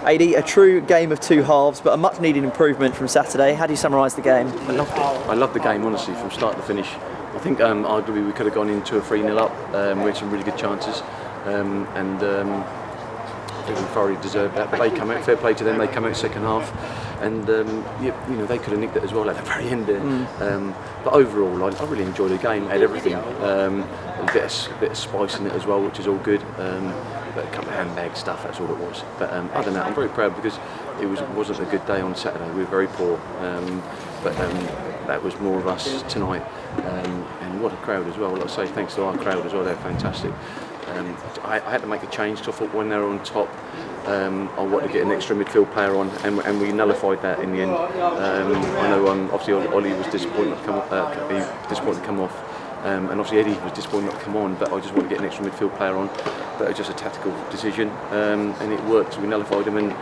Ady, a true game of two halves, but a much needed improvement from Saturday. How do you summarise the game? I loved it. I loved the game, honestly, from start to finish. I think arguably we could have gone into a 3-0 up. We had some really good chances, I think we thoroughly deserved that. But they come out, fair play to them, they come out second half, and they could have nicked it as well at the very end there. But overall, I really enjoyed the game. Had everything, a bit of spice in it as well, which is all good. But a couple of handbag stuff, that's all it was. But other than that, I'm very proud because it wasn't a good day on Saturday. We were very poor, but that was more of us tonight. And what a crowd as well. Like I say, thanks to our crowd as well, they're fantastic. I had to make a change, so I thought when they were on top, I wanted to get an extra midfield player on, and we nullified that in the end. I know obviously Ollie was disappointed not to come off, and obviously Eddie was disappointed not to come on, but I just wanted to get an extra midfield player on. But it was just a tactical decision, and it worked. So we nullified him, and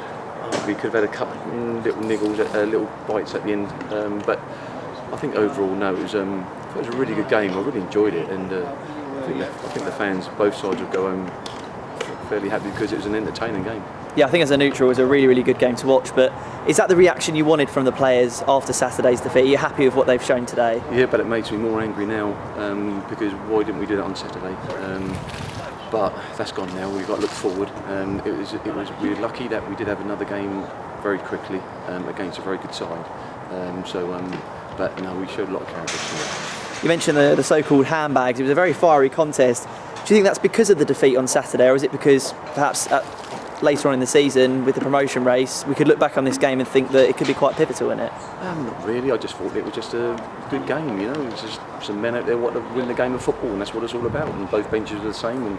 we could have had a couple little niggles, little bites at the end. But I think overall, no, it was a really good game. I really enjoyed it, and I think the fans, both sides, would go home fairly happy because it was an entertaining game. Yeah, I think as a neutral, it was a really, really good game to watch. But is that the reaction you wanted from the players after Saturday's defeat? Are you happy with what they've shown today? Yeah, but it makes me more angry now because why didn't we do that on Saturday? But that's gone now. We've got to look forward. We were lucky that we did have another game very quickly against a very good side. But no, we showed a lot of character. You mentioned the so-called handbags. It was a very fiery contest. Do you think that's because of the defeat on Saturday, or is it because perhaps later on in the season with the promotion race we could look back on this game and think that it could be quite pivotal in it? Not really. I just thought it was just a good game. It was just some men out there want to win the game of football, and that's what it's all about. And both benches are the same, and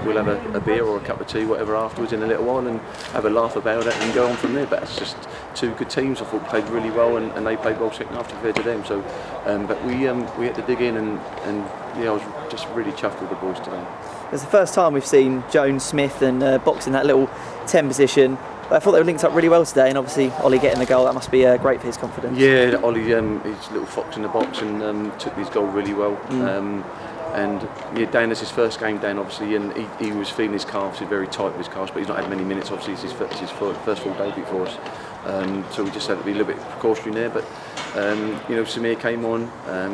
we'll have a beer or a cup of tea, whatever, afterwards in a little while, and have a laugh about it and go on from there. But it's just two good teams. I thought played really well, and they played well second half compared to them. So, but we had to dig in, and I was just really chuffed with the boys today. It's the first time we've seen Jones, Smith and Box in that little 10 position. I thought they were linked up really well today, and obviously Ollie getting the goal, that must be great for his confidence. Yeah, Ollie, he's a little fox in the box, and took his goal really well. And yeah, Dan, it's his first game, Dan, obviously, and he was feeling his calves. He's very tight with his calves, but he's not had many minutes. Obviously, it's his first full debut for us. So we just had to be a little bit precautionary there. But Samir came on,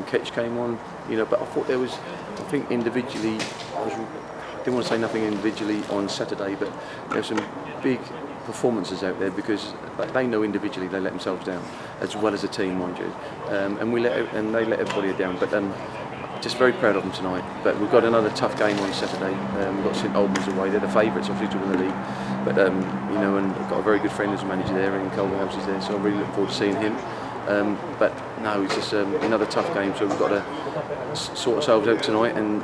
Ketch came on. But I thought I think individually, I didn't want to say nothing individually on Saturday, but there were some big performances out there because they know individually they let themselves down, as well as a team, mind you, and they let everybody down. But just very proud of them tonight. But we've got another tough game on Saturday. We've got St Albans away. They're the favourites, obviously, to win the league. But and I've got a very good friend as a manager there, and Colwell is there, so I'm really looking forward to seeing him. But no, it's just another tough game. So we've got to sort ourselves out tonight, and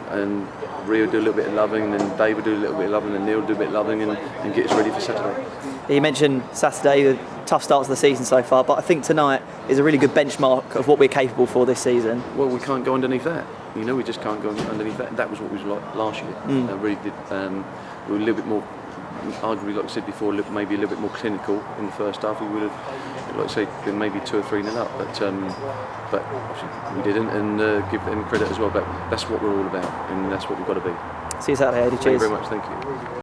Rio do a little bit of loving, and David do a little bit of loving, and Neil do a bit of loving, and get us ready for Saturday. You mentioned Saturday, the tough start to the season so far, but I think tonight is a really good benchmark of what we're capable for this season. Well, we can't go underneath that. We just can't go underneath that. That was what we was like last year. Really did. We were a little bit more, arguably, like I said before, maybe a little bit more clinical in the first half. We would have, like I say, been maybe 2 or 3-0 up, but obviously we didn't, and give them credit as well. But that's what we're all about, and that's what we've got to be. See you Saturday, Ady. Cheers. Thank you very much. Thank you.